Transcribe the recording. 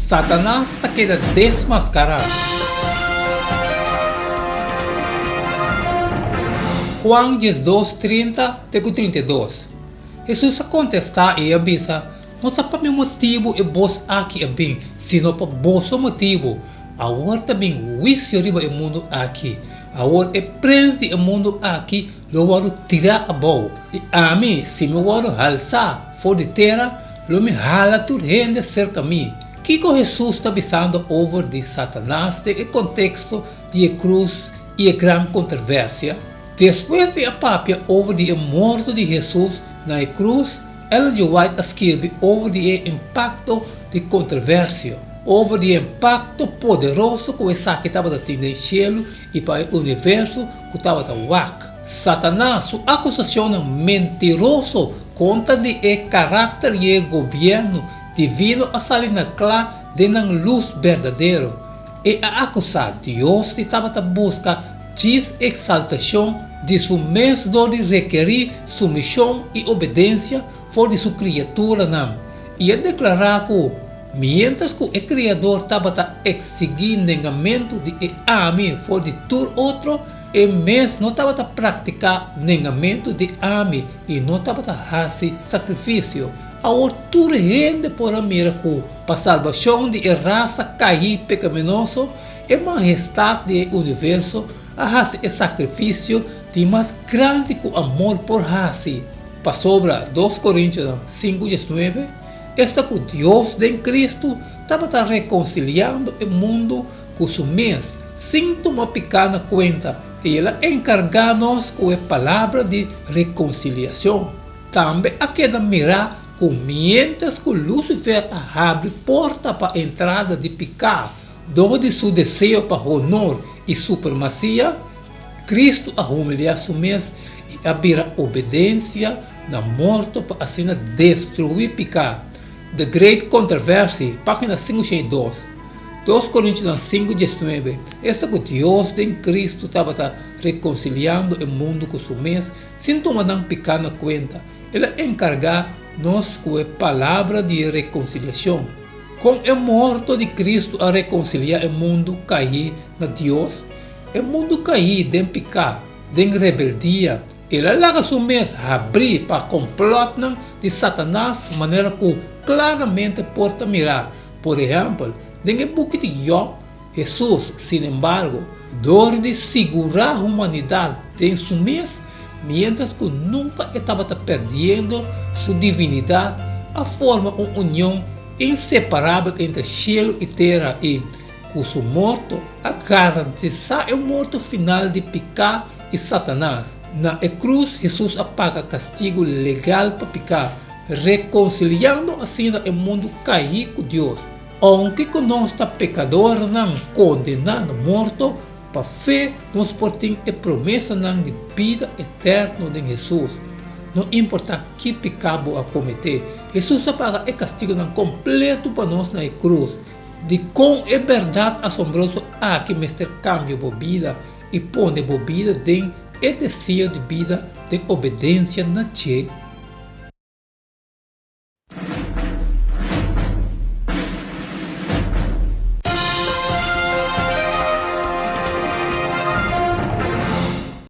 Satanás está queda desmascarado. Juan 12:30-32. Jesus a contestar e avisa: não está para meu motivo e vos aqui é bem, sino para vosso motivo. Agora também juízo riba o mundo aqui. Agora é prende o mundo aqui, lo varo tirar a boa. E a mim, se me varo alçar fora de terra, lo me hala tu rende cerca mim. Que Jesus está avisando over de Satanás, de contexto de cruz e a grande controvérsia. Depois de a papia over de morte de Jesus na cruz, ela de White escreve over de impacto de controvérsia, over de impacto poderoso que essa que estava tendo no cielo e para o universo que estava wak. Satanás, sua acusação mentiroso contra de caráter e governo divino a sair na clara de na luz verdadeira. E a acusar Deus estava a buscar exaltação de seu mesmo de requerir submissão e obediência for de sua criatura não. E a declarar que, mientras que o Criador estava a exigir negamento de ame for de todo outro, e mesmo não estava a praticar negamento de ame e não estava a fazer sacrifício. A altura rende por a miracle, para a salvação de raça cair pecaminoso e majestade do universo, a fazer o sacrifício de mais grande que o amor por fazer. Para sobra 2 Coríntios 5:19, esta que Deus de Cristo estava reconciliando o mundo com o mês, sem tomar pequena conta, e ela encarga-nos com a palavra de reconciliação. Também a queda mirar com mientras que Lúcifer abre porta para a entrada de pecado, donde seu desejo para honor e supremacia, Cristo a humilhar seu mês e abrir obediência na morte para assim destruir pecado. The Great Controversy, página 562. 2 Coríntios 5:19. Esta que Deus em Cristo estava reconciliando o mundo com seu mês, sem tomar pequena conta. Ele encarga-nos com a palavra de reconciliação. Com o morto de Cristo a reconciliar o mundo cair na Deus, o mundo cair de pecado, de rebeldia. Ele larga seu mês abrir para complot de Satanás, de maneira que claramente pode mirar. Por exemplo, no book de Job, Jesus, sin embargo, dor de segurar a humanidade em seu mês, mientras que nunca estava perdendo sua divinidade, a forma uma união inseparável entre cielo e terra e, com seu morto, a garantizar o morto final de pecado e Satanás. Na cruz, Jesus apaga castigo legal para pecado, reconciliando assim o mundo cair com Deus. Aunque conosco pecador não condenado morto, para fé nós portamos a promessa de vida eterna de Jesus. Não importa que pecado a cometer, Jesus apaga o castigo completo para nós na cruz. De com é verdade assombroso que mestre cambia a vida e põe a vida dentro o desejo de vida de obediência na Tchê.